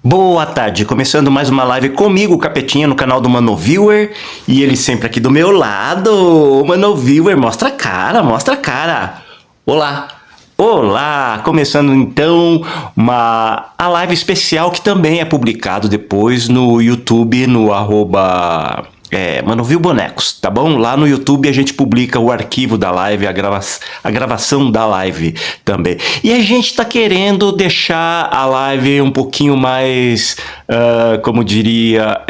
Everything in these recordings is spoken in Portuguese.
Boa tarde, começando mais uma live comigo, Capetinha, no canal do Manoviewer. E ele sempre aqui do meu lado. O Manoviewer, mostra a cara, mostra a cara. Olá, olá. Começando então a live especial que também é publicado depois no YouTube, no arroba... Manovil Bonecos, tá bom? Lá no YouTube a gente publica o arquivo da live, a gravação da live também. E a gente tá querendo deixar a live um pouquinho mais, como diria,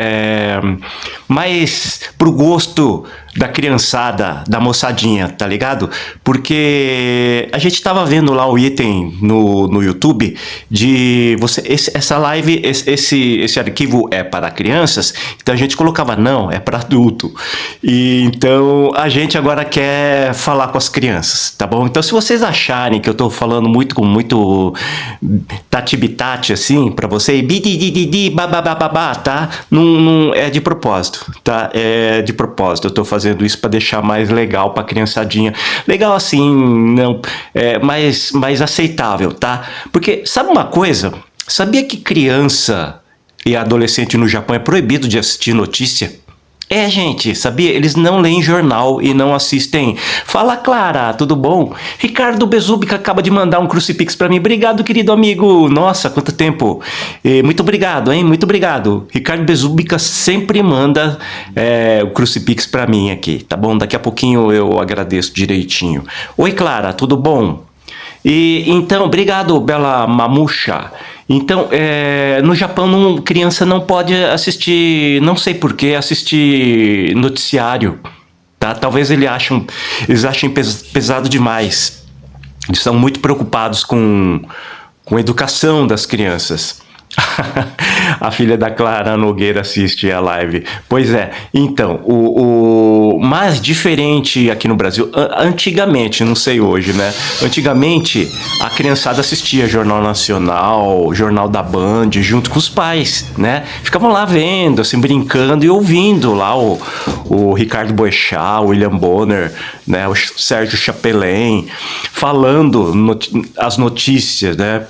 mais pro gosto da criançada, da moçadinha, tá ligado? Porque a gente tava vendo lá o item no YouTube de essa live, esse arquivo é para crianças, então a gente colocava, não, é para adulto. E então a gente agora quer falar com as crianças, tá bom? Então se vocês acharem que eu tô falando com muito tati-bitati assim para você, bididididi, babababá, tá? Não é de propósito, tá? É de propósito. Eu tô fazendo isso para deixar mais legal para criançadinha. Legal assim, não, mais aceitável, tá? Porque sabe uma coisa? Sabia que criança e adolescente no Japão é proibido de assistir notícia? Gente, sabia? Eles não leem jornal e não assistem. Fala, Clara, tudo bom? Ricardo Bezubica acaba de mandar um crucifix pra mim. Obrigado, querido amigo. Nossa, quanto tempo. Muito obrigado, hein? Muito obrigado. Ricardo Bezubica sempre manda o crucifix pra mim aqui, tá bom? Daqui a pouquinho eu agradeço direitinho. Oi, Clara, tudo bom? Então, obrigado, Bela Mamucha. Então, no Japão, criança não pode assistir, não sei porquê, assistir noticiário, tá? Talvez eles achem pesado demais. Eles são muito preocupados com a educação das crianças. A filha da Clara Nogueira assiste a live. Pois é, então, o mais diferente aqui no Brasil, antigamente, não sei hoje, né? Antigamente, a criançada assistia Jornal Nacional, Jornal da Band, junto com os pais, né? Ficavam lá vendo, assim, brincando e ouvindo lá o Ricardo Boechat, o William Bonner, né? O Sérgio Chapelain, falando as notícias, né?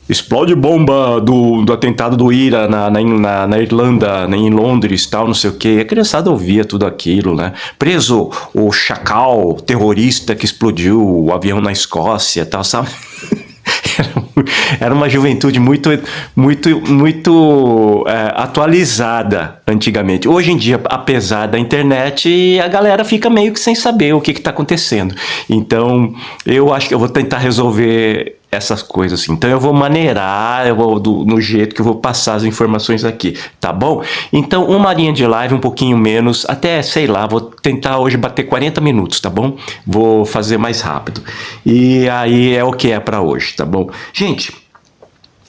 Explode bomba do atentado do IRA na Irlanda, em Londres, tal, não sei o quê. A criançada ouvia tudo aquilo, né? Preso o chacal terrorista que explodiu o avião na Escócia, tal, sabe? Era uma juventude muito atualizada antigamente. Hoje em dia, apesar da internet, a galera fica meio que sem saber o que está acontecendo. Então, eu acho que eu vou tentar resolver essas coisas assim. Então eu vou maneirar, no jeito que eu vou passar as informações aqui, tá bom? Então uma horinha de live, um pouquinho menos, até, sei lá, vou tentar hoje bater 40 minutos, tá bom? Vou fazer mais rápido. E aí é o que é para hoje, tá bom? Gente,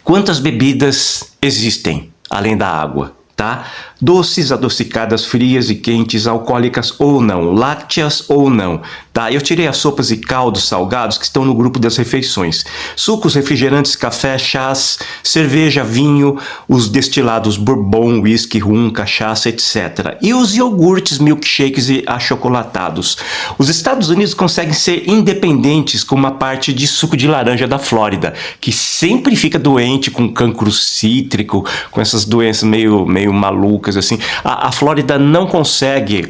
quantas bebidas existem além da água? Tá? Doces, adocicadas, frias e quentes, alcoólicas ou não, lácteas ou não, tá? Eu tirei as sopas e caldos salgados que estão no grupo das refeições. Sucos, refrigerantes, café, chás, cerveja, vinho, os destilados bourbon, whisky, rum, cachaça, etc. E os iogurtes, milkshakes e achocolatados. Os Estados Unidos conseguem ser independentes com uma parte de suco de laranja da Flórida, que sempre fica doente com cancro cítrico, com essas doenças meio malucas assim. A Flórida não consegue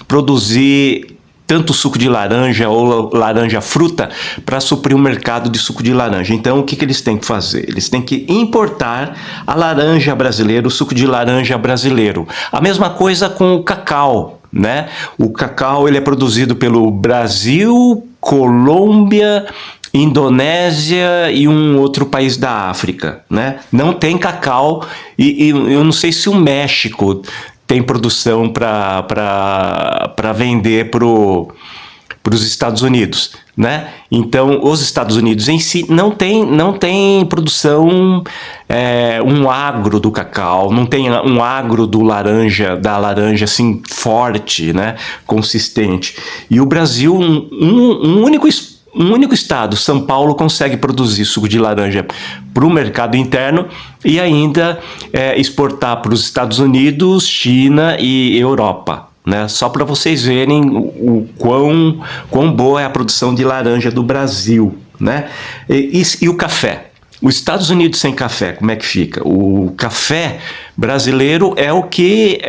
produzir tanto suco de laranja ou laranja fruta para suprir o mercado de suco de laranja. Então o que eles têm que fazer? Eles têm que importar a laranja brasileira, o suco de laranja brasileiro. A mesma coisa com o cacau, né? O cacau ele é produzido pelo Brasil, Colômbia, Indonésia e um outro país da África, né? Não tem cacau e eu não sei se o México tem produção para vender para os Estados Unidos, né? Então, os Estados Unidos em si não tem produção, um agro do cacau, não tem um agro da laranja assim forte, né? Consistente. E o Brasil, um único estado, São Paulo, consegue produzir suco de laranja para o mercado interno e ainda exportar para os Estados Unidos, China e Europa, né? Só para vocês verem o quão boa é a produção de laranja do Brasil, né? E o café? Os Estados Unidos sem café, como é que fica? O café brasileiro é o que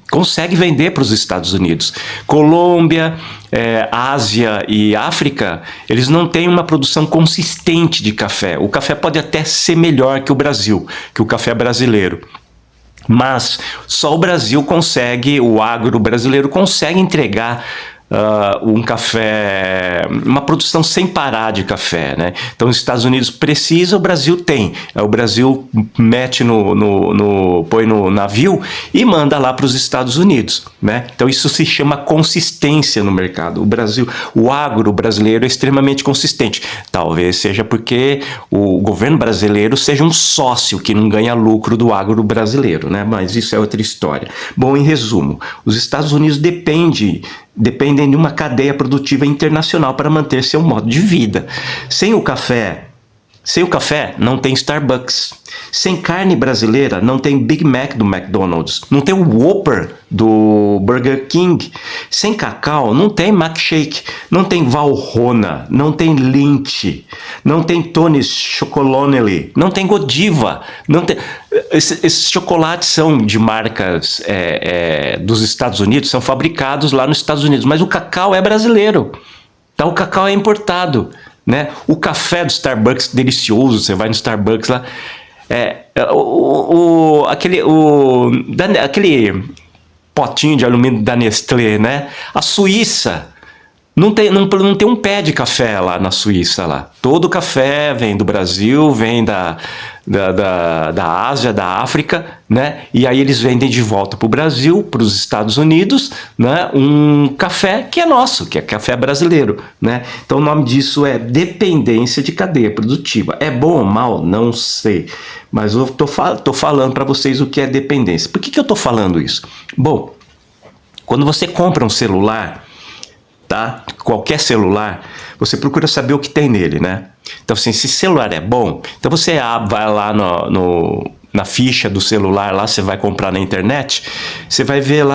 consegue vender para os Estados Unidos. Colômbia, Ásia e África, eles não têm uma produção consistente de café. O café pode até ser melhor que o Brasil, que o café brasileiro. Mas só o Brasil consegue, o agro brasileiro consegue entregar um café, uma produção sem parar de café, né? Então os Estados Unidos precisam, o Brasil tem. O Brasil mete põe no navio e manda lá para os Estados Unidos, né? Então isso se chama consistência no mercado. O agro brasileiro é extremamente consistente. Talvez seja porque o governo brasileiro seja um sócio que não ganha lucro do agro brasileiro, né? Mas isso é outra história. Bom, em resumo, os Estados Unidos dependem de uma cadeia produtiva internacional para manter seu modo de vida. Sem o café não tem Starbucks. Sem carne brasileira não tem Big Mac do McDonald's. Não tem o Whopper do Burger King. Sem cacau não tem Milkshake. Não tem Valrhona. Não tem Lindt. Não tem Tony's Chocolonely. Não tem Godiva. Não tem... Esses chocolates são de marcas dos Estados Unidos, são fabricados lá nos Estados Unidos. Mas o cacau é brasileiro. Tá? O cacau é importado. Né? O café do Starbucks, delicioso, você vai no Starbucks lá, aquele potinho de alumínio da Nestlé, né? A Suíça não tem um pé de café lá na Suíça lá. Todo o café vem do Brasil, vem da Ásia, da África, né? E aí eles vendem de volta para o Brasil, para os Estados Unidos, né? Um café que é nosso, que é café brasileiro, né? Então o nome disso é dependência de cadeia produtiva. É bom ou mal? Não sei. Mas eu tô falando para vocês o que é dependência. Por que eu tô falando isso? Bom, quando você compra um celular, tá? Qualquer celular, você procura saber o que tem nele, né? Então, assim, se celular é bom, então você vai lá na ficha do celular, lá você vai comprar na internet, você vai ver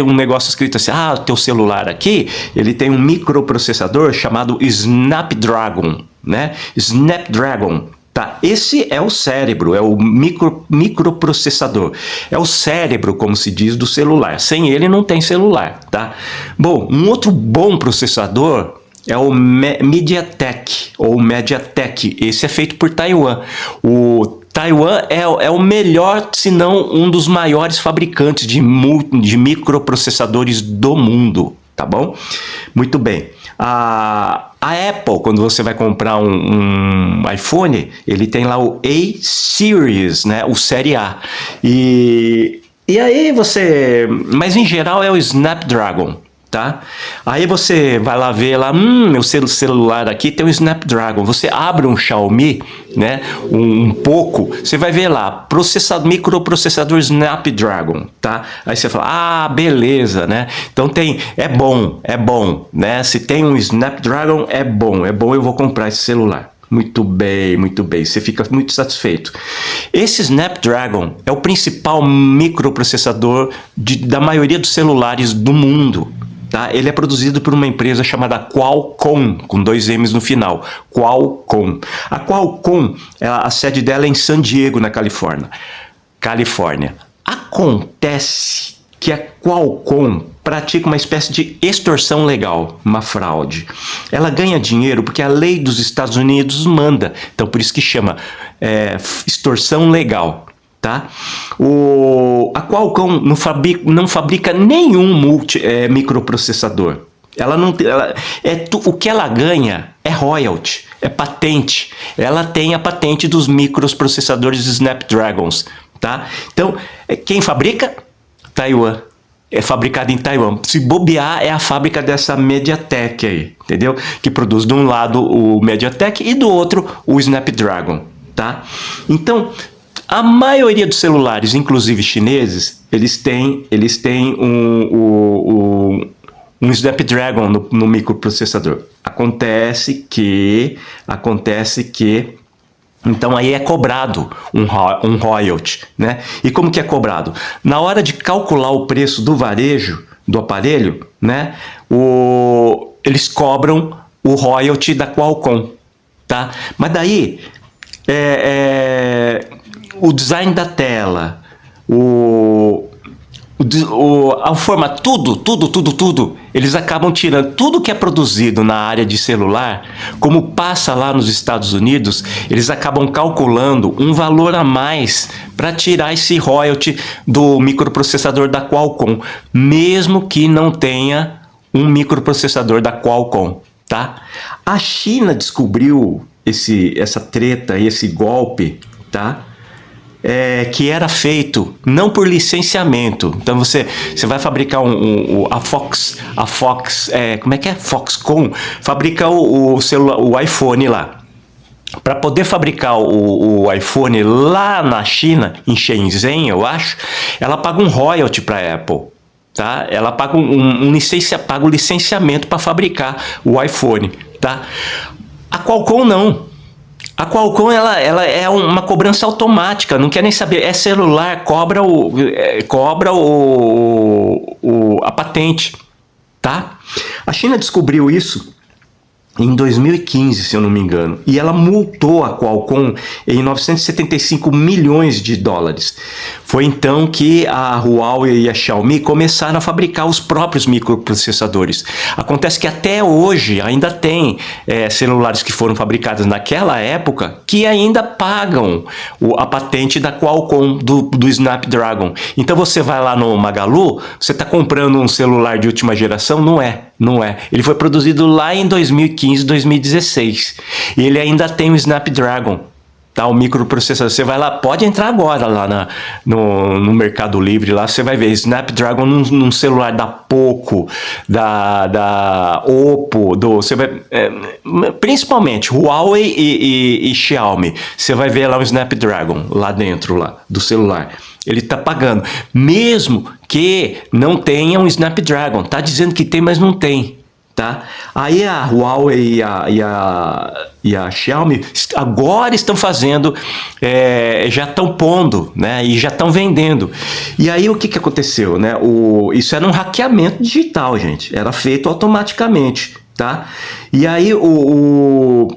um negócio escrito assim, o teu celular aqui, ele tem um microprocessador chamado Snapdragon, né? Snapdragon. Tá? Esse é o cérebro, é o microprocessador. É o cérebro, como se diz, do celular. Sem ele não tem celular. Tá? Bom, um outro bom processador é o MediaTek, ou MediaTek. Esse é feito por Taiwan. O Taiwan é o melhor, se não um dos maiores fabricantes de microprocessadores do mundo. Tá bom? Muito bem. A Apple, quando você vai comprar um iPhone, ele tem lá o A-Series, né? O Série A. E aí mas em geral é o Snapdragon, tá? Aí você vai lá ver lá, meu celular aqui tem um Snapdragon. Você abre um Xiaomi, né? Um Poco, você vai ver lá, microprocessador Snapdragon, tá? Aí você fala, beleza, né? Então é bom, né? Se tem um Snapdragon, é bom, eu vou comprar esse celular. Muito bem, você fica muito satisfeito. Esse Snapdragon é o principal microprocessador da maioria dos celulares do mundo. Tá? Ele é produzido por uma empresa chamada Qualcomm, com 2 M's no final. Qualcomm. A Qualcomm, a sede dela é em San Diego, na Califórnia. Acontece que a Qualcomm pratica uma espécie de extorsão legal, uma fraude. Ela ganha dinheiro porque a lei dos Estados Unidos manda. Então, por isso que chama extorsão legal. Tá? A Qualcomm não fabrica nenhum microprocessador. O que ela ganha é royalty, é patente. Ela tem a patente dos microprocessadores Snapdragons. Tá? Então, quem fabrica? Taiwan. É fabricado em Taiwan. Se bobear, é a fábrica dessa MediaTek aí, entendeu? Que produz de um lado o MediaTek e do outro o Snapdragon. Tá? Então, a maioria dos celulares, inclusive chineses, eles têm um Snapdragon no microprocessador. Acontece que então aí é cobrado um royalty, né? E como que é cobrado? Na hora de calcular o preço do varejo do aparelho, né? Eles cobram o royalty da Qualcomm. tá? Mas daí, o design da tela, a forma, tudo, eles acabam tirando tudo que é produzido na área de celular, como passa lá nos Estados Unidos, eles acabam calculando um valor a mais para tirar esse royalty do microprocessador da Qualcomm, mesmo que não tenha um microprocessador da Qualcomm, tá? A China descobriu essa treta, esse golpe, tá? Que era feito não por licenciamento. Então você vai fabricar a Fox, como é que é? Foxconn fabrica o celular, o iPhone lá. Para poder fabricar o iPhone lá na China, em Shenzhen, eu acho, ela paga um royalty para a Apple. Tá? Ela paga paga o licenciamento para fabricar o iPhone. Tá? A Qualcomm não. A Qualcomm ela é uma cobrança automática, não quer nem saber. É celular, cobra a patente, tá? A China descobriu isso em 2015, se eu não me engano, e ela multou a Qualcomm em 975 milhões de dólares. Foi então que a Huawei e a Xiaomi começaram a fabricar os próprios microprocessadores. Acontece que até hoje ainda tem celulares que foram fabricados naquela época que ainda pagam a patente da Qualcomm, do Snapdragon. Então você vai lá no Magalu, você está comprando um celular de última geração? Não é. Ele foi produzido lá em 2015, 2016. E ele ainda tem o Snapdragon, tá? O microprocessador. Você vai lá, pode entrar agora lá no Mercado Livre, lá você vai ver Snapdragon num celular da Poco, da Oppo, você vai, principalmente Huawei e Xiaomi. Você vai ver lá o Snapdragon lá dentro lá, do celular. Ele está pagando, mesmo que não tenha um Snapdragon. Tá dizendo que tem, mas não tem, tá? Aí a Huawei e a Xiaomi agora estão fazendo, já estão pondo, né? E já estão vendendo. E aí o que aconteceu, né? Isso era um hackeamento digital, gente. Era feito automaticamente, tá? E aí o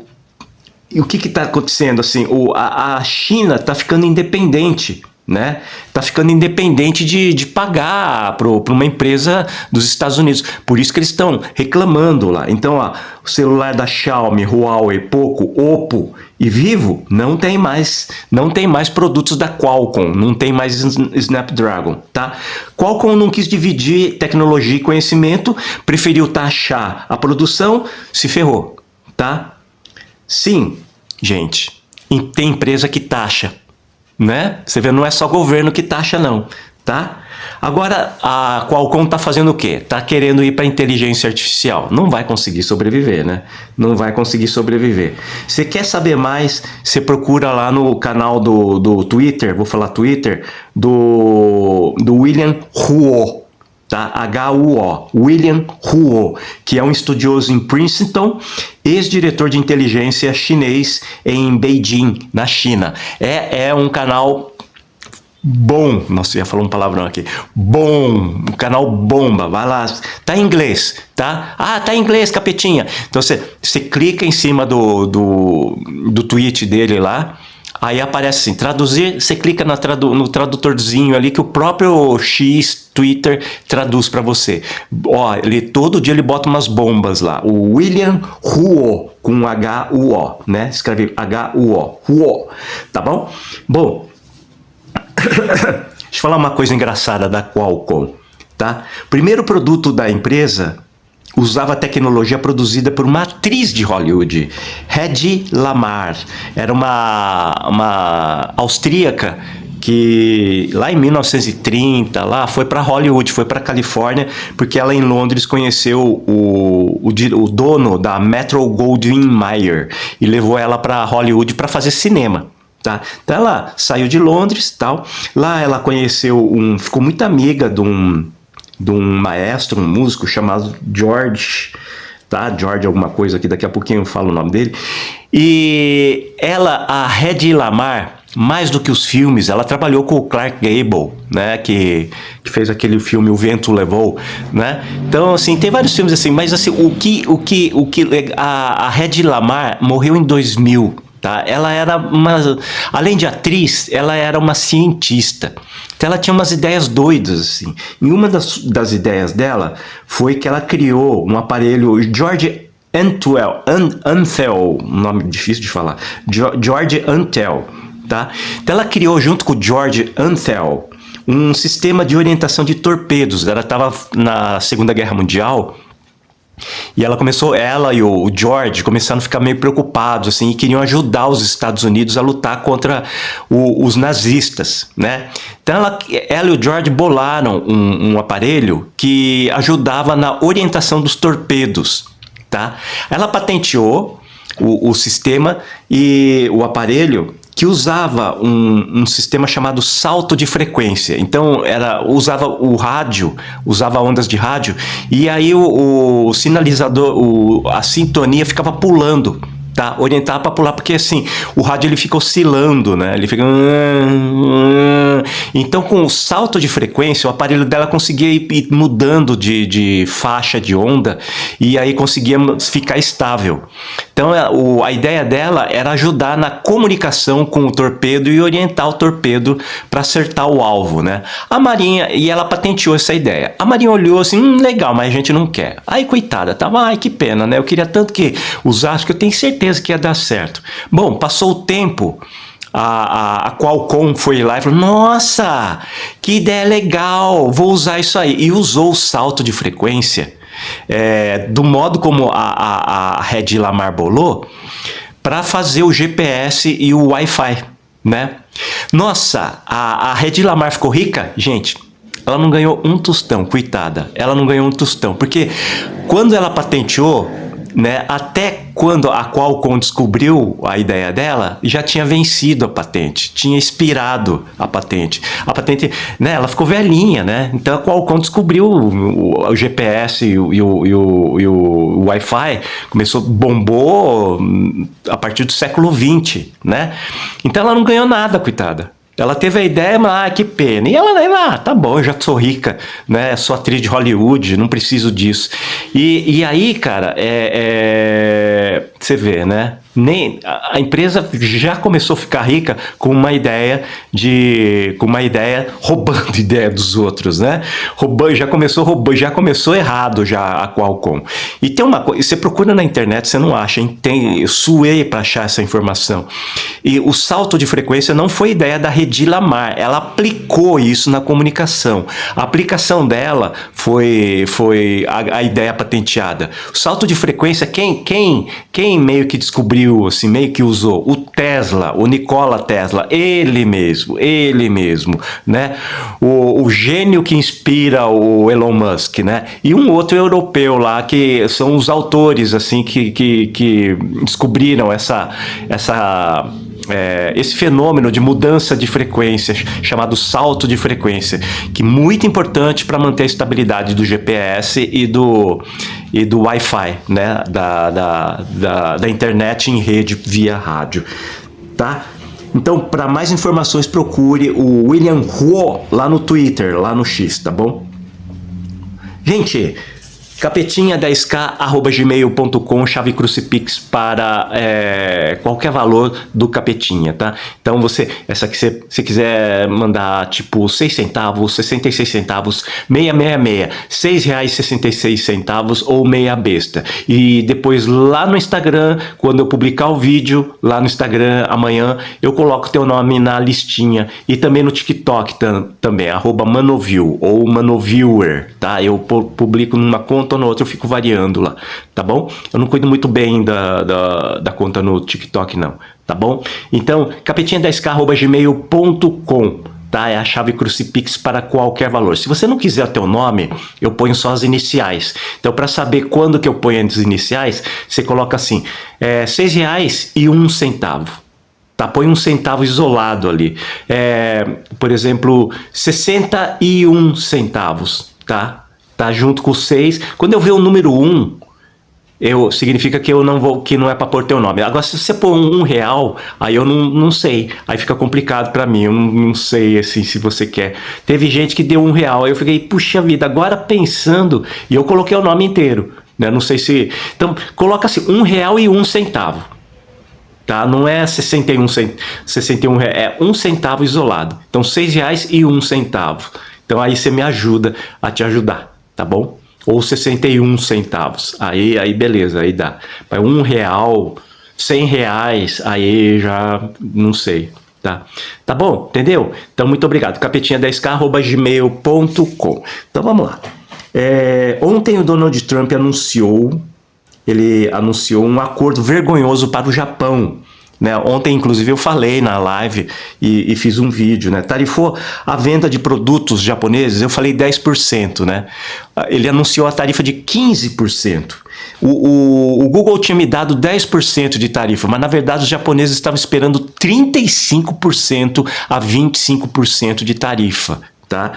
que está acontecendo? Assim, a China está ficando independente, né? Tá ficando independente de pagar para uma empresa dos Estados Unidos. Por isso que eles estão reclamando lá. Então, o celular da Xiaomi, Huawei, Poco, Oppo e Vivo não tem mais produtos da Qualcomm, não tem mais Snapdragon, tá? Qualcomm não quis dividir tecnologia e conhecimento, preferiu taxar a produção, se ferrou, tá? Sim, gente, tem empresa que taxa, né? Você vê, não é só governo que taxa não, tá? Agora, a Qualcomm tá fazendo o quê? Tá querendo ir para inteligência artificial. Não vai conseguir sobreviver, né? Não vai conseguir sobreviver. Você quer saber mais? Você procura lá no canal do Twitter, vou falar Twitter, do William Huo, tá? Huo, William Huo, que é um estudioso em Princeton, ex-diretor de inteligência chinês em Beijing, na China. É um canal bom, nossa, ia falar um palavrão aqui, bom, um canal bomba, vai lá, tá em inglês, tá? Ah, tá em inglês, capetinha. Então você clica em cima do tweet dele lá, aí aparece assim, traduzir, você clica no tradutorzinho ali que o próprio Twitter traduz para você. Ó, todo dia ele bota umas bombas lá. O William Huo, com H-U-O, né? Escreve H-U-O, Huo, tá bom? Bom, deixa eu falar uma coisa engraçada da Qualcomm, tá? Primeiro produto da empresa usava tecnologia produzida por uma atriz de Hollywood, Hedy Lamarr. Era uma austríaca que lá em 1930 lá foi para Hollywood, foi para Califórnia, porque ela em Londres conheceu o dono da Metro-Goldwyn-Mayer e levou ela para Hollywood para fazer cinema. Tá? Então ela saiu de Londres, tal. Lá ela conheceu ficou muito amiga de um maestro, um músico chamado George, tá? George alguma coisa aqui, daqui a pouquinho eu falo o nome dele. E a Hedy Lamarr, mais do que os filmes, ela trabalhou com o Clark Gable, né, que fez aquele filme O Vento Levou, né? Então, assim, tem vários filmes assim, mas assim, a Hedy Lamarr morreu em 2000, tá? Ela era além de atriz, ela era uma cientista. Então ela tinha umas ideias doidas, assim. E uma das ideias dela foi que ela criou um aparelho, George Antheil, nome difícil de falar, George Antheil, tá? Então ela criou junto com o George Antheil um sistema de orientação de torpedos. Ela estava na Segunda Guerra Mundial e ela e o George começaram a ficar meio preocupados, assim, e queriam ajudar os Estados Unidos a lutar contra os nazistas, né? Então ela e o George bolaram um aparelho que ajudava na orientação dos torpedos, tá? Ela patenteou o sistema e o aparelho que usava um sistema chamado salto de frequência. Então usava o rádio, usava ondas de rádio, e aí o sinalizador, a sintonia ficava pulando, tá? Orientava para pular, porque assim, o rádio ele fica oscilando, né? Ele fica... Então, com o salto de frequência, o aparelho dela conseguia ir mudando de faixa de onda, e aí conseguia ficar estável. Então, a ideia dela era ajudar na comunicação com o torpedo e orientar o torpedo para acertar o alvo, né? A Marinha, e ela patenteou essa ideia. A Marinha olhou assim, legal, mas a gente não quer. Aí, coitada, tava, ai, que pena, né? Eu queria tanto que usasse, que eu tenho certeza que ia dar certo. Bom, passou o tempo, a Qualcomm foi lá e falou, nossa, que ideia legal, vou usar isso aí. E usou o salto de frequência, do modo como a Hedy Lamarr bolou, para fazer o GPS e o Wi-Fi, né? Nossa, a Hedy Lamarr ficou rica? Gente, ela não ganhou um tostão, coitada. Ela não ganhou um tostão, porque quando ela patenteou, né, até quando a Qualcomm descobriu a ideia dela, já tinha vencido a patente, tinha expirado a patente. A patente, né, ela ficou velhinha, né? Então a Qualcomm descobriu o GPS e o Wi-Fi, bombou a partir do século XX, né? Então ela não ganhou nada, coitada. Ela teve a ideia, mas que pena. E ela, tá bom, eu já sou rica, né? Sou atriz de Hollywood, não preciso disso. E aí, cara, você vê, né? A empresa já começou a ficar rica com uma ideia roubando ideia dos outros, né? Já começou errado já a Qualcomm. E tem uma coisa, você procura na internet, você não acha, hein? Eu suei para achar essa informação. E o salto de frequência não foi ideia da Hedy Lamarr, ela aplicou isso na comunicação. A aplicação dela foi a ideia patenteada. O salto de frequência, quem meio que descobriu, assim, meio que usou? O Tesla, o Nikola Tesla, ele mesmo, né? O gênio que inspira o Elon Musk, né? E um outro europeu lá, que são os autores, assim, que descobriram esse fenômeno de mudança de frequência, chamado salto de frequência, que é muito importante para manter a estabilidade do GPS e do Wi-Fi, né? da internet em rede via rádio, tá? Então, para mais informações, procure o William Huo lá no Twitter, lá no X, tá bom? Gente, capetinha10k@gmail.com, chave crucifix para qualquer valor do Capetinha, tá? Então essa que você quiser mandar tipo 6 centavos, 66 centavos, 666, R$6,66 ou meia besta. E depois lá no Instagram, quando eu publicar o vídeo, lá no Instagram amanhã, eu coloco teu nome na listinha. E também no TikTok também, @manoview ou manoviewer, tá? Eu publico numa conta ou no outro, eu fico variando lá, tá bom? Eu não cuido muito bem da conta no TikTok, não, tá bom? Então, capetinha10k@gmail.com, tá? É a chave crucifix para qualquer valor. Se você não quiser o teu nome, eu ponho só as iniciais. Então, para saber quando que eu ponho as iniciais, você coloca assim, R$6,01. Tá, põe um centavo isolado ali. Por exemplo, 61 centavos, tá? Tá junto com o 6. Quando eu ver o número 1, significa que eu não vou, que não é para pôr teu nome. Agora, se você pôr um real, aí eu não sei. Aí fica complicado para mim. Eu não sei assim se você quer. Teve gente que deu R$ 1. Aí eu fiquei, puxa vida, agora pensando, e eu coloquei o nome inteiro. Né? Não sei se. Então, coloca assim, R$ 1,01. Tá? Não é 61 reais, é 1 centavo isolado. Então, R$ 6,01. Então, aí você me ajuda a te ajudar, tá bom? Ou 61 centavos. Aí beleza, aí dá. Mas R$ 1, R$ 100, aí já não sei. Tá bom? Entendeu? Então, muito obrigado. capetinha10k@gmail.com. Então, vamos lá. Ontem o Donald Trump anunciou um acordo vergonhoso para o Japão. Né? Ontem, inclusive, eu falei na live e fiz um vídeo, né? Tarifou a venda de produtos japoneses, eu falei 10%, né? Ele anunciou a tarifa de 15%. O Google tinha me dado 10% de tarifa, mas na verdade os japoneses estavam esperando 35% a 25% de tarifa, tá?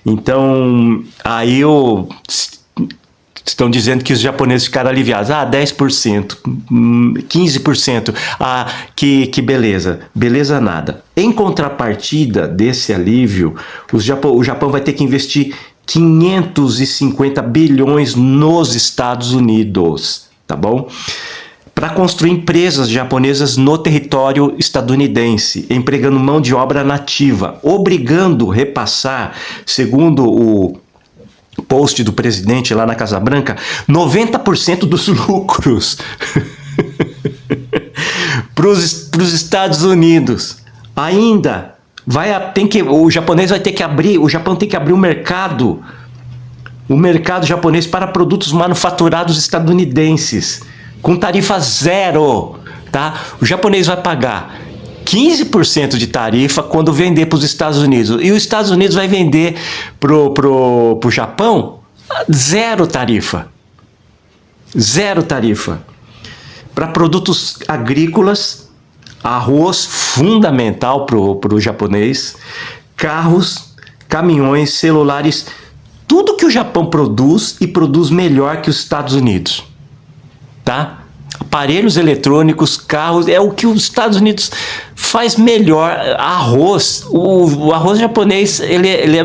Então, aí estão dizendo que os japoneses ficaram aliviados. 10%, 15%. Que beleza. Beleza nada. Em contrapartida desse alívio, o Japão vai ter que investir 550 bilhões nos Estados Unidos, tá bom? Para construir empresas japonesas no território estadunidense, empregando mão de obra nativa, obrigando a repassar, segundo o post do presidente lá na Casa Branca, 90% dos lucros para os Estados Unidos. Ainda o japonês vai ter que abrir, o Japão tem que abrir o mercado japonês para produtos manufaturados estadunidenses, com tarifa zero, tá? O japonês vai pagar 15% de tarifa quando vender para os Estados Unidos. E os Estados Unidos vai vender pro Japão zero tarifa. Zero tarifa. Para produtos agrícolas, arroz fundamental pro japonês, carros, caminhões, celulares, tudo que o Japão produz e produz melhor que os Estados Unidos. Tá? Aparelhos eletrônicos, carros, é o que os Estados Unidos faz melhor. Arroz, o arroz japonês ele é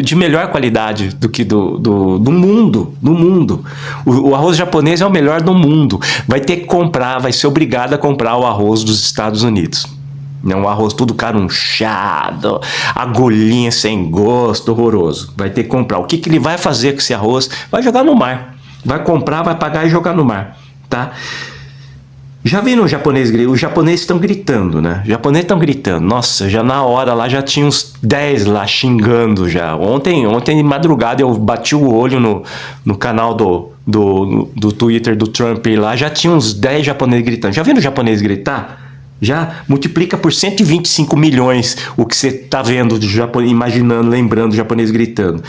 de melhor qualidade do que do mundo. O arroz japonês é o melhor do mundo. Vai ter que comprar, vai ser obrigado a comprar o arroz dos Estados Unidos. Um arroz tudo carunchado, agulhinha sem gosto, horroroso. Vai ter que comprar. O que ele vai fazer com esse arroz? Vai jogar no mar. Vai comprar, vai pagar e jogar no mar, tá? Já viram o japonês? Os japoneses estão gritando, né? Os japoneses estão gritando. Nossa, já na hora lá já tinha uns 10 lá xingando já. Ontem de madrugada eu bati o olho no canal do Twitter do Trump lá, já tinha uns 10 japoneses gritando. Já viram o japonês gritar? Já multiplica por 125 milhões o que você está vendo do japonês, imaginando, lembrando o japonês gritando.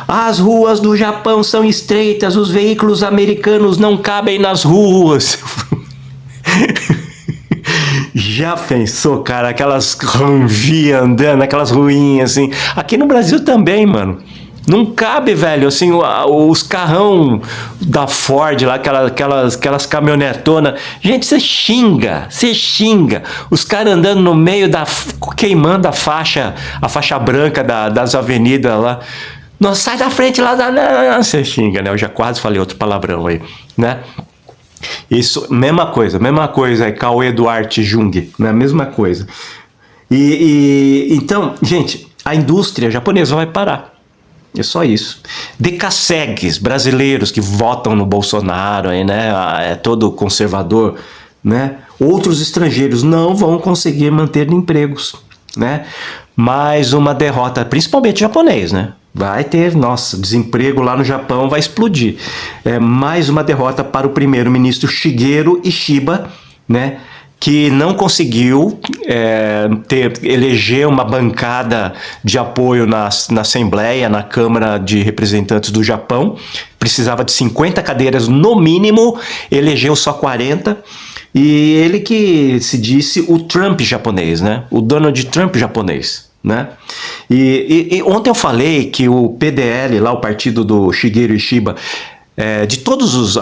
As ruas do Japão são estreitas, os veículos americanos não cabem nas ruas. Já pensou, cara, aquelas ranvias andando, aquelas ruinhas assim. Aqui no Brasil também, mano. Não cabe, velho, assim, os carrão da Ford lá, aquelas caminhonetonas. Gente, você xinga. Os caras andando no meio queimando a faixa branca das avenidas lá. Não, sai da frente lá, você xinga, né? Eu já quase falei outro palavrão aí, né? Isso, mesma coisa aí, Cauê Duarte Jung, né? Mesma coisa. Então, gente, a indústria japonesa vai parar. É só isso. Decassegues brasileiros que votam no Bolsonaro, aí, né? É todo conservador, né? Outros estrangeiros não vão conseguir manter empregos, né? Mais uma derrota, principalmente japonês, né? Vai ter, nossa, desemprego lá no Japão vai explodir. Mais uma derrota para o primeiro-ministro Shigeru Ishiba, né? Que não conseguiu eleger uma bancada de apoio na Assembleia, na Câmara de Representantes do Japão. Precisava de 50 cadeiras no mínimo, elegeu só 40. E ele que se disse o Trump japonês, né? O Donald Trump japonês, né? E ontem eu falei que o PDL, lá o partido do Shigeru Ishiba, de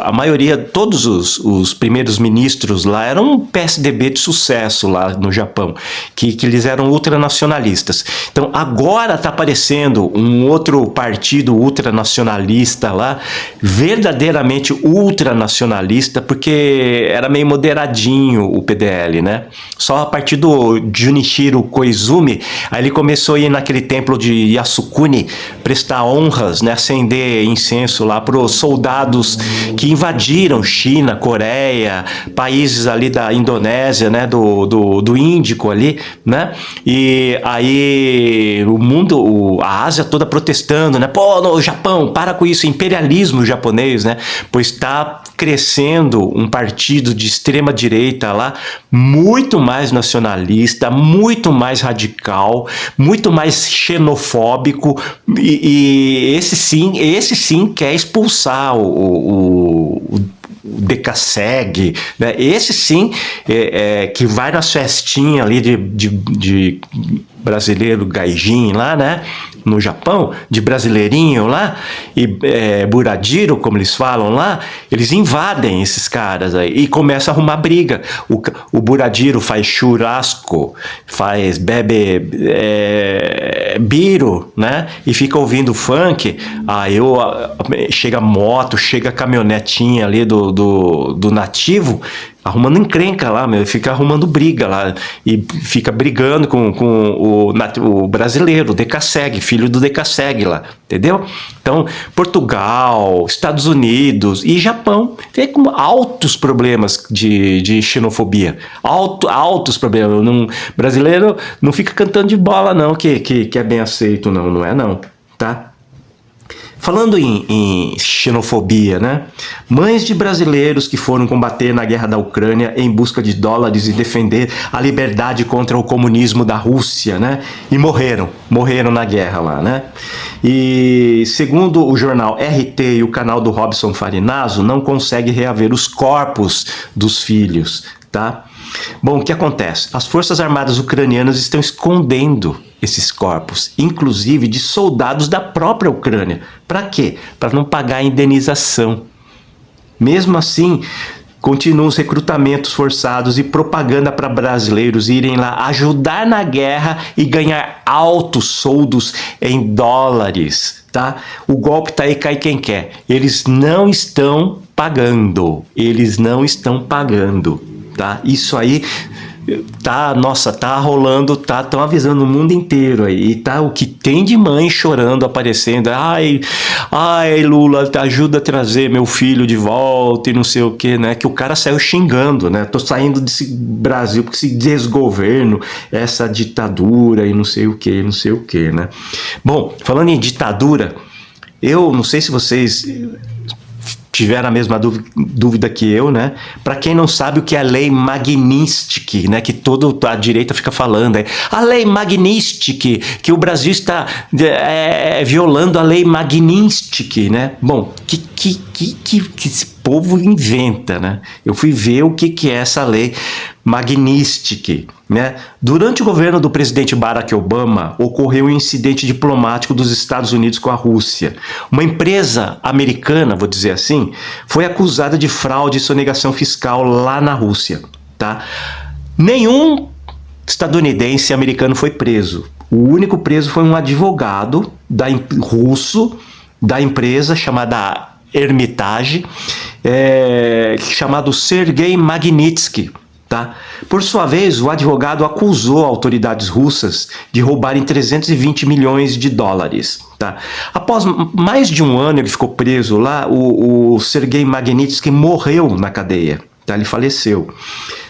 a maioria, todos os primeiros ministros lá eram um PSDB de sucesso lá no Japão, que eles eram ultranacionalistas. Então agora está aparecendo um outro partido ultranacionalista lá, verdadeiramente ultranacionalista, porque era meio moderadinho o PDL, né? Só a partir do Junichiro Koizumi, aí ele começou a ir naquele templo de Yasukuni, prestar honras, né? Acender incenso lá para os soldados que invadiram China, Coreia, países ali da Indonésia, né, do Índico ali, né, e aí o mundo, a Ásia toda protestando, né, pô, no Japão, para com isso, imperialismo japonês, né, pois está crescendo um partido de extrema direita lá, muito mais nacionalista, muito mais radical, muito mais xenofóbico, e esse sim quer expulsar o Decassegue, né? Esse sim que vai nas festinhas ali de brasileiro gaijin lá, né? No Japão, de brasileirinho lá, e buradiro, como eles falam lá, eles invadem esses caras aí e começam a arrumar briga. O buradiro faz churrasco, bebe biro, né? E fica ouvindo funk. Aí chega moto, chega caminhonetinha ali do nativo, arrumando encrenca lá, meu, fica arrumando briga lá e fica brigando com o brasileiro, o Decassegue, filho do Decassegue lá, entendeu? Então, Portugal, Estados Unidos e Japão tem com altos problemas de xenofobia, altos problemas. Brasileiro não fica cantando de bola não, que é bem aceito, não é não, tá? Falando em xenofobia, né? Mães de brasileiros que foram combater na guerra da Ucrânia em busca de dólares e defender a liberdade contra o comunismo da Rússia, né? E morreram na guerra lá, né? E segundo o jornal RT e o canal do Robson Farinazzo, não consegue reaver os corpos dos filhos, tá? Bom, o que acontece? As Forças Armadas ucranianas estão escondendo esses corpos, inclusive de soldados da própria Ucrânia. Para quê? Para não pagar a indenização. Mesmo assim, continuam os recrutamentos forçados e propaganda para brasileiros irem lá ajudar na guerra e ganhar altos soldos em dólares, tá? O golpe tá aí, cai quem quer. Eles não estão pagando. Tá? Isso aí tá rolando, estão avisando o mundo inteiro aí, e tá o que tem de mãe chorando, aparecendo, ai Lula, ajuda a trazer meu filho de volta e não sei o que, né, que o cara saiu xingando, né, tô saindo desse Brasil porque esse desgoverno, essa ditadura e não sei o que, né. Bom, falando em ditadura, eu não sei se vocês tiveram a mesma dúvida que eu, né? Para quem não sabe o que é a lei Magnitsky, né? Que toda a direita fica falando, a lei Magnitsky, que o Brasil está violando a lei Magnitsky, né? Bom, que esse povo inventa, né? Eu fui ver o que é essa lei Magnitsky, né? Durante o governo do presidente Barack Obama, ocorreu um incidente diplomático dos Estados Unidos com a Rússia. Uma empresa americana, vou dizer assim, foi acusada de fraude e sonegação fiscal lá na Rússia, tá? Nenhum estadunidense e americano foi preso. O único preso foi um advogado russo da empresa chamada Hermitage, chamado Sergei Magnitsky. Tá? Por sua vez, o advogado acusou autoridades russas de roubarem 320 milhões de dólares. Tá? Após mais de um ano ele ficou preso lá, o Sergei Magnitsky morreu na cadeia. Tá? Ele faleceu.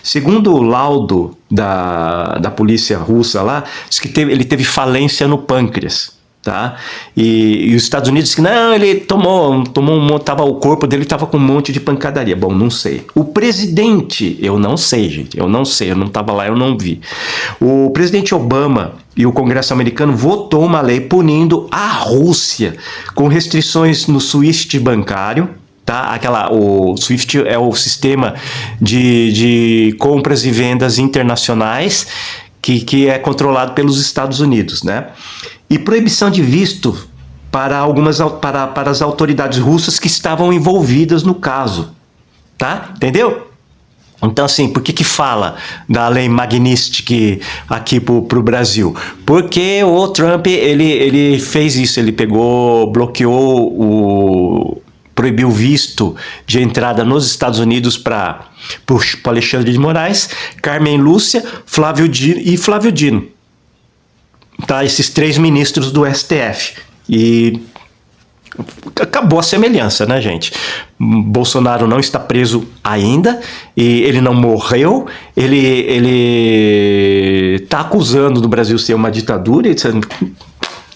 Segundo o laudo da polícia russa lá, diz que ele teve falência no pâncreas. Tá? E os Estados Unidos que não, ele o corpo dele estava com um monte de pancadaria. Bom, não sei. O presidente, eu não sei, gente, eu não estava lá, eu não vi. O presidente Obama e o Congresso americano votou uma lei punindo a Rússia com restrições no SWIFT bancário. Tá? O SWIFT é o sistema de compras e vendas internacionais que é controlado pelos Estados Unidos, né? E proibição de visto para as autoridades russas que estavam envolvidas no caso, tá? Entendeu? Então, assim, por que fala da lei Magnitsky aqui pro Brasil? Porque o Trump, ele fez isso, ele proibiu o visto de entrada nos Estados Unidos para o Alexandre de Moraes, Carmen Lúcia, Flávio Dino. Tá? Esses 3 ministros do STF. E acabou a semelhança, né, gente? Bolsonaro não está preso ainda, e ele não morreu, ele está acusando do Brasil ser uma ditadura, e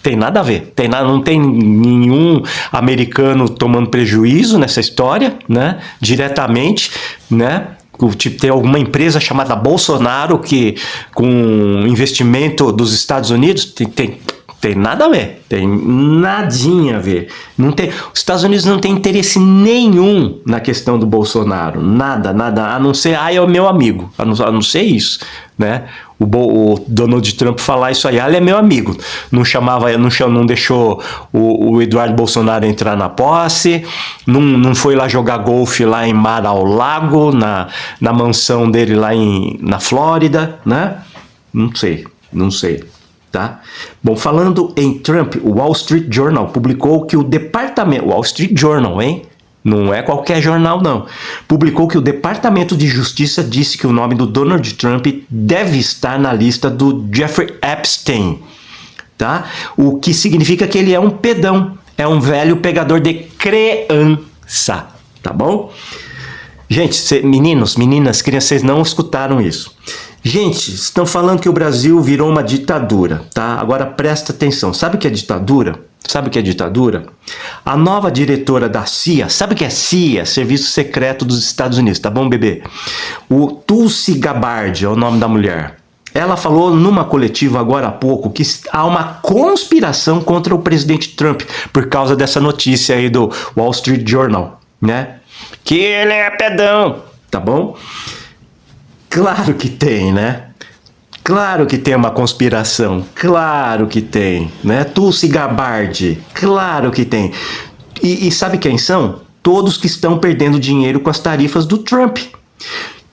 tem nada a ver, não tem nenhum americano tomando prejuízo nessa história, né, diretamente, né. Tipo, tem alguma empresa chamada Bolsonaro que, com investimento dos Estados Unidos, tem nada a ver, tem nadinha a ver. Não tem, os Estados Unidos não tem interesse nenhum na questão do Bolsonaro, nada, a não ser, é o meu amigo, a não ser isso, né? O Donald Trump falar isso aí, ele é meu amigo, não deixou o Eduardo Bolsonaro entrar na posse, não foi lá jogar golfe lá em Mar-a-Lago, na mansão dele lá na Flórida, né? Não sei. Tá? Bom, falando em Trump, o Wall Street Journal publicou que o departamento... Wall Street Journal, hein? Não é qualquer jornal, não. Publicou que o Departamento de Justiça disse que o nome do Donald Trump deve estar na lista do Jeffrey Epstein. Tá? O que significa que ele é um pedão. É um velho pegador de criança. Tá bom? Gente, meninos, meninas, crianças, vocês não escutaram isso. Gente, estão falando que o Brasil virou uma ditadura, tá? Agora presta atenção. Sabe o que é ditadura? A nova diretora da CIA, sabe o que é CIA? Serviço Secreto dos Estados Unidos, tá bom, bebê? O Tulsi Gabbard é o nome da mulher. Ela falou numa coletiva agora há pouco que há uma conspiração contra o presidente Trump por causa dessa notícia aí do Wall Street Journal, né? Que ele é pedão, tá bom? Claro que tem, né? Claro que tem uma conspiração, claro que tem, né? Tulsi Gabbard, claro que tem. E sabe quem são? Todos que estão perdendo dinheiro com as tarifas do Trump. O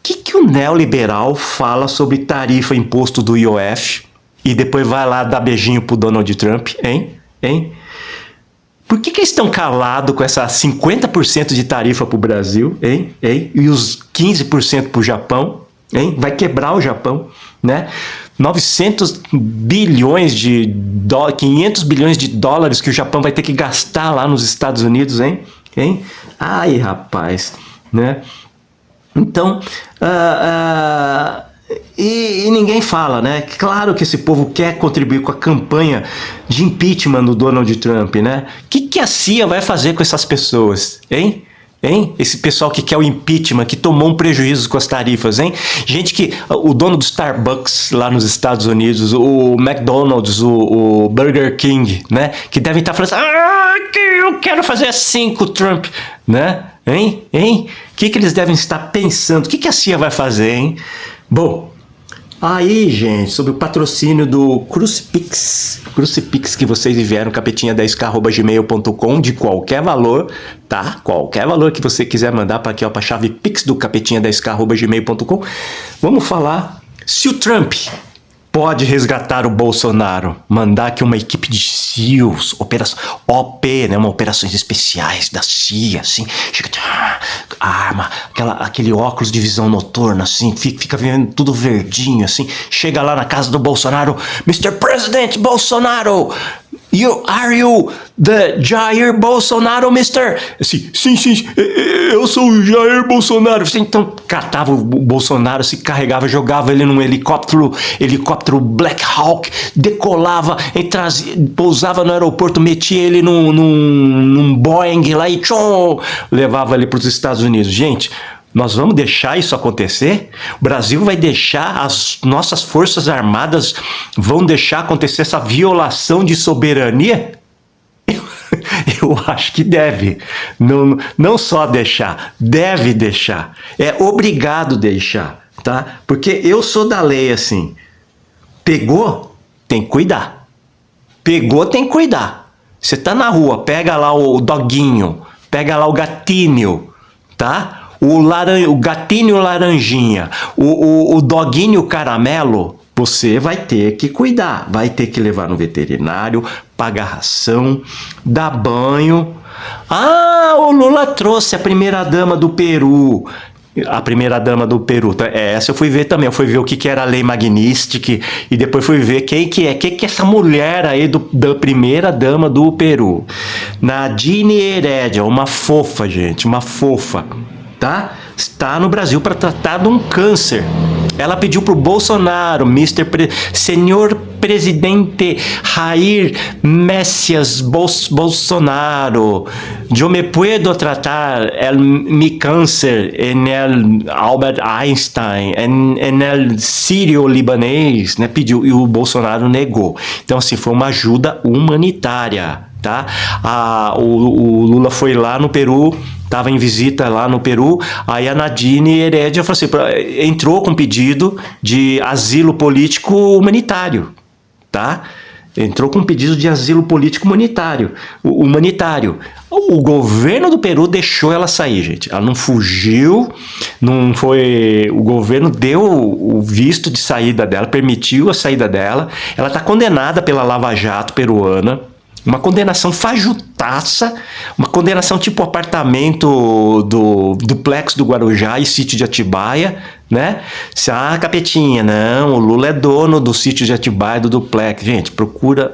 que o neoliberal fala sobre tarifa, imposto do IOF e depois vai lá dar beijinho pro Donald Trump, hein? Por que eles estão calados com essa 50% de tarifa pro Brasil, hein? E os 15% pro Japão? Hein? Vai quebrar o Japão, né? 900 bilhões de dólares, 500 bilhões de dólares que o Japão vai ter que gastar lá nos Estados Unidos, hein? Ai, rapaz, né? Então, e ninguém fala, né? Claro que esse povo quer contribuir com a campanha de impeachment do Donald Trump, né? O que a CIA vai fazer com essas pessoas, hein? Esse pessoal que quer o impeachment, que tomou um prejuízo com as tarifas, hein? Gente que... O dono do Starbucks lá nos Estados Unidos, o McDonald's, o Burger King, né? Que devem estar falando assim, que eu quero fazer assim com o Trump, né? Hein? O que eles devem estar pensando? O que a CIA vai fazer, hein? Bom... Aí, gente, sobre o patrocínio do Crucifix que vocês enviaram, capetinha10k@gmail.com, de qualquer valor, tá? Qualquer valor que você quiser mandar para aqui, ó, para a chave Pix do capetinha10k@gmail.com. Vamos falar se o Trump pode resgatar o Bolsonaro, mandar aqui uma equipe de SEALs, operação OP, né, operações especiais da CIA, assim, chega, arma, aquele óculos de visão noturna, assim, fica vendo tudo verdinho, assim, chega lá na casa do Bolsonaro, Mr. President Bolsonaro, are you the Jair Bolsonaro, mister? Assim, sim, eu sou o Jair Bolsonaro. Então, catava o Bolsonaro, se carregava, jogava ele num helicóptero Black Hawk, decolava, pousava no aeroporto, metia ele num Boeing lá e levava ele para os Estados Unidos. Gente, nós vamos deixar isso acontecer? O Brasil vai deixar, as nossas forças armadas vão deixar acontecer essa violação de soberania? Eu acho que deve. Não só deixar, deve deixar. É obrigado deixar, tá? Porque eu sou da lei assim. Pegou, tem que cuidar. Você tá na rua, pega lá o doguinho, pega lá o gatinho, tá? O gatinho laranjinha, o doguinho caramelo, você vai ter que cuidar, vai ter que levar no veterinário, pagar ração, dar banho. Ah, o Lula trouxe a primeira-dama do Peru. A primeira-dama do Peru. Essa eu fui ver também. Eu fui ver o que era a Lei Magnistic e depois fui ver quem que é. Quem que é essa mulher aí da primeira-dama do Peru? Nadine Heredia, uma fofa, gente. Uma fofa. Tá? Está no Brasil para tratar de um câncer. Ela pediu pro Bolsonaro, Senhor Presidente Jair Messias Bolsonaro, eu me puedo tratar mi câncer en el Albert Einstein, en el sírio-libanês, né? Pediu e o Bolsonaro negou. Então, assim, foi uma ajuda humanitária, tá? O Lula foi lá no Peru, estava em visita lá no Peru, aí a Nadine Heredia falou assim, entrou com pedido de asilo político humanitário, tá? Entrou com pedido de asilo político humanitário. O governo do Peru deixou ela sair, gente. Ela não fugiu, não foi. O governo deu o visto de saída dela, permitiu a saída dela. Ela está condenada pela Lava Jato peruana. Uma condenação fajutaça, uma condenação tipo apartamento do duplex do Guarujá e sítio de Atibaia, né? Capetinha, não, o Lula é dono do sítio de Atibaia, do duplex. Gente, procura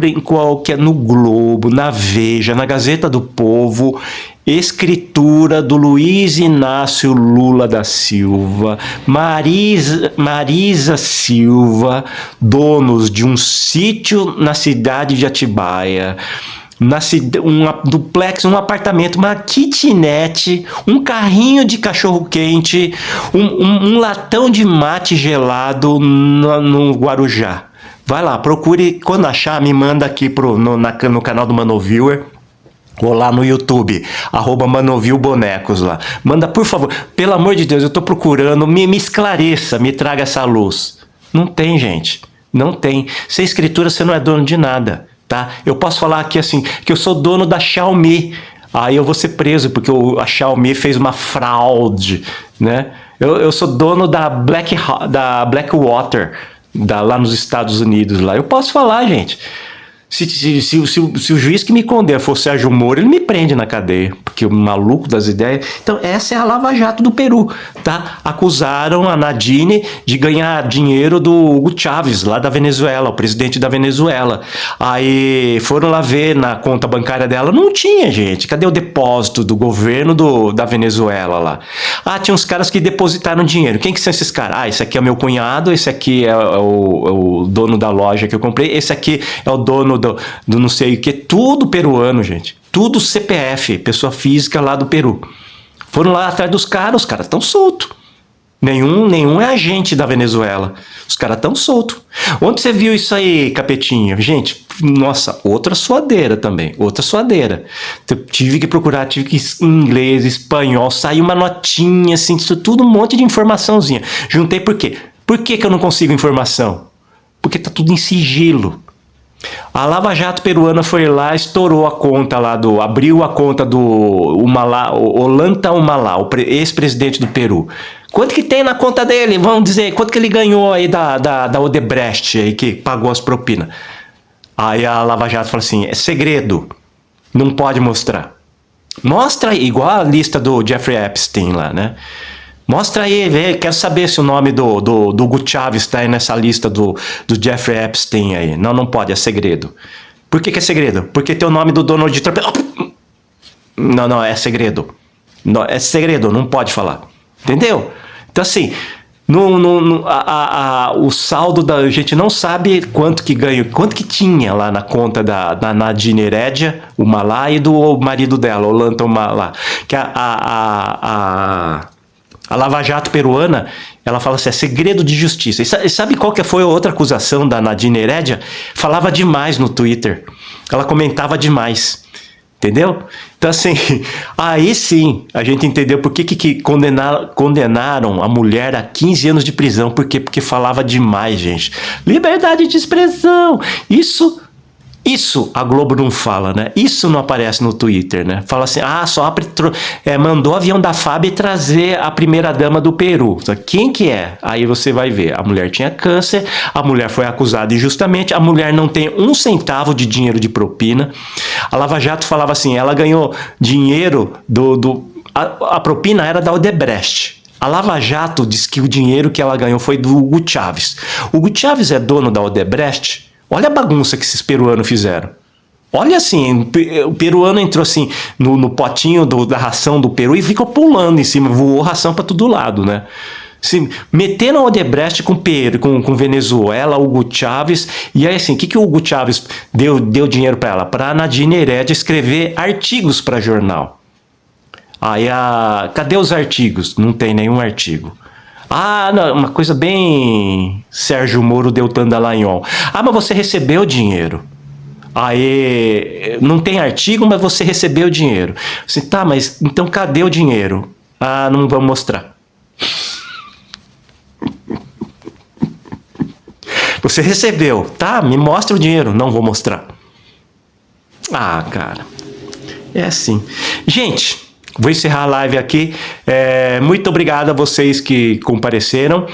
em qualquer, no Globo, na Veja, na Gazeta do Povo, escritura do Luiz Inácio Lula da Silva, Marisa Silva, donos de um sítio na cidade de Atibaia, um duplex, um apartamento, uma kitnet, um carrinho de cachorro-quente, um latão de mate gelado no Guarujá. Vai lá, procure, quando achar, me manda aqui no canal do Manoviewer, ou lá no YouTube, @ManovilBonecos lá. Manda, por favor, pelo amor de Deus, eu tô procurando, me esclareça, me traga essa luz. Não tem, gente, não tem. Sem escritura você não é dono de nada, tá? Eu posso falar aqui assim, que eu sou dono da Xiaomi, aí eu vou ser preso, porque a Xiaomi fez uma fraude, né? Eu sou dono da Blackwater, lá nos Estados Unidos, lá. Eu posso falar, gente. Se o juiz que me condena for Sérgio Moro, ele me prende na cadeia, porque o maluco das ideias. Então, essa é a Lava Jato do Peru, tá? Acusaram a Nadine de ganhar dinheiro do Hugo Chávez, lá da Venezuela, o presidente da Venezuela. Aí foram lá ver na conta bancária dela, não tinha, gente. Cadê o depósito do governo da Venezuela lá? Tinha uns caras que depositaram dinheiro. Quem que são esses caras? Esse aqui é o meu cunhado, esse aqui é o dono da loja que eu comprei, esse aqui é o dono do não sei o que, tudo peruano, gente. Tudo CPF, pessoa física lá do Peru. Foram lá atrás dos caras, os caras estão soltos. Nenhum é agente da Venezuela. Os caras estão soltos. Onde você viu isso aí, capetinha? Gente, nossa, outra suadeira também. Outra suadeira. Tive que procurar, tive que em inglês, espanhol, saiu uma notinha, assim, tudo um monte de informaçãozinha. Juntei por quê? Por que eu não consigo informação? Porque tá tudo em sigilo. A Lava Jato peruana foi lá, estourou a conta lá abriu a conta do Ollanta Humala, o ex-presidente do Peru. Quanto que tem na conta dele? Vamos dizer, quanto que ele ganhou aí da Odebrecht aí, que pagou as propinas? Aí a Lava Jato falou assim, é segredo, não pode mostrar. Mostra aí, igual a lista do Jeffrey Epstein lá, né? Mostra aí, vê, quero saber se o nome do Hugo Chávez está aí nessa lista do Jeffrey Epstein aí. Não pode, é segredo. Por que é segredo? Porque tem o nome do Donald Trump. Não, é segredo. Não, é segredo, não pode falar. Entendeu? Então assim, o saldo a gente não sabe quanto que ganhou, quanto que tinha lá na conta da Nadine Heredia, o Malá, e do marido dela, o Ollanta Humala. Que a Lava Jato peruana, ela fala assim, é segredo de justiça. E sabe qual que foi a outra acusação da Nadine Heredia? Falava demais no Twitter. Ela comentava demais. Entendeu? Então assim, aí sim a gente entendeu por que condenaram a mulher a 15 anos de prisão. Por quê? Porque falava demais, gente. Liberdade de expressão. Isso Isso a Globo não fala, né? Isso não aparece no Twitter, né? Fala assim, só mandou o avião da FAB trazer a primeira-dama do Peru. Quem que é? Aí você vai ver, a mulher tinha câncer, a mulher foi acusada injustamente, a mulher não tem um centavo de dinheiro de propina. A Lava Jato falava assim, ela ganhou dinheiro a propina era da Odebrecht. A Lava Jato diz que o dinheiro que ela ganhou foi do Hugo Chávez. O Hugo Chávez é dono da Odebrecht. Olha a bagunça que esses peruanos fizeram. Olha assim, o peruano entrou assim no potinho da ração do Peru e ficou pulando em cima, voou ração para todo lado, né? Assim, meteram a Odebrecht com Venezuela, Hugo Chávez, e aí assim, o que o Hugo Chávez deu dinheiro para ela? Para a Nadine Heredia escrever artigos para jornal. Aí cadê os artigos? Não tem nenhum artigo. Não, uma coisa bem Sérgio Moro Deltan Dallagnol. Mas você recebeu dinheiro. Aí, não tem artigo, mas você recebeu dinheiro. Assim, tá, mas então cadê o dinheiro? Não vamos mostrar. Você recebeu, tá? Me mostra o dinheiro. Não vou mostrar. Cara. É assim. Gente, vou encerrar a live aqui. Muito obrigado a vocês que compareceram.